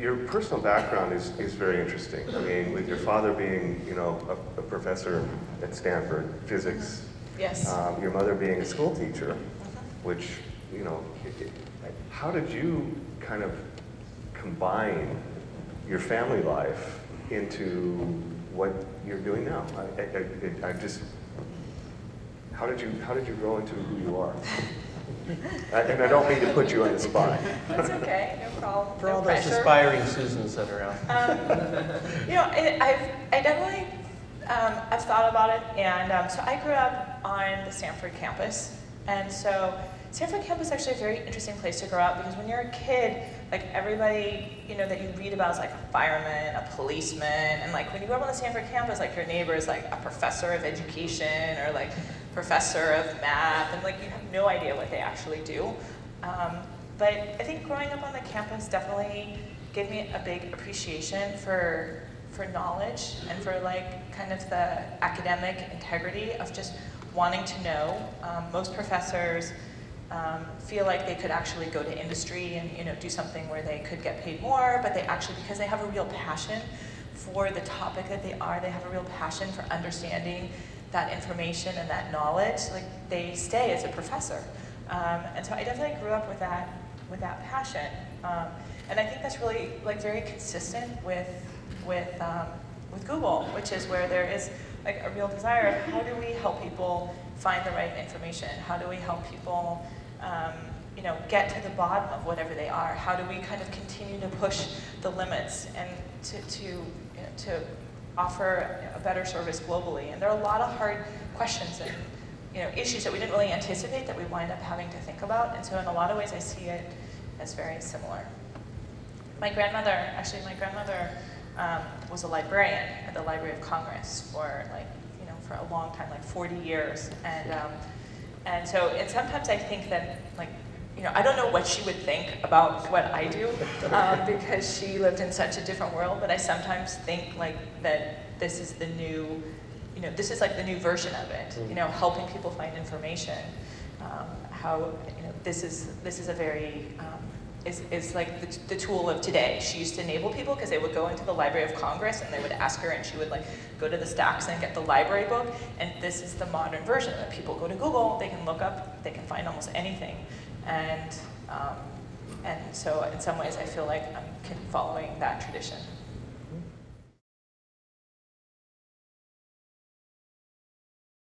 your personal background is very interesting. I mean, with your father being, you know, a professor at Stanford, physics. Yes. Your mother being a school teacher, which, you know, how did you kind of combine your family life into what you're doing now? How did you grow into who you are? And I don't mean to put you on the spot. That's okay, no problem. For no all pressure. those aspiring Susans that are out. You know, I definitely, I've thought about it, and so I grew up on the Stanford campus, and so Stanford campus is actually a very interesting place to grow up because when you're a kid, like everybody, you know, that you read about is like a fireman, a policeman, and like when you grow up on the Stanford campus, like your neighbor is like a professor of education or like professor of math, and like you have no idea what they actually do. But I think growing up on the campus definitely gave me a big appreciation for knowledge and for like kind of the academic integrity of just wanting to know. Most professors feel like they could actually go to industry and, you know, do something where they could get paid more, but they actually, because they have a real passion for the topic that they have a real passion for understanding that information and that knowledge, like they stay as a professor. And so I definitely grew up with that passion. And I think that's really like very consistent with Google, which is where there is like a real desire of how do we help people find the right information? How do we help people you know, get to the bottom of whatever they are? How do we kind of continue to push the limits and to offer a better service globally? And there are a lot of hard questions and, you know, issues that we didn't really anticipate that we wind up having to think about. And so in a lot of ways, I see it as very similar. My grandmother was a librarian at the Library of Congress for like, you know, for a long time, like 40 years. And so, and sometimes I think that, like, you know, I don't know what she would think about what I do because she lived in such a different world, but I sometimes think like that this is the new, you know, this is like the new version of it, you know, helping people find information. How, you know, this is a very, is like the tool of today. She used to enable people because they would go into the Library of Congress and they would ask her and she would like go to the stacks and get the library book, and this is the modern version of it. People go to Google, they can look up, they can find almost anything. And so in some ways I feel like I'm following that tradition.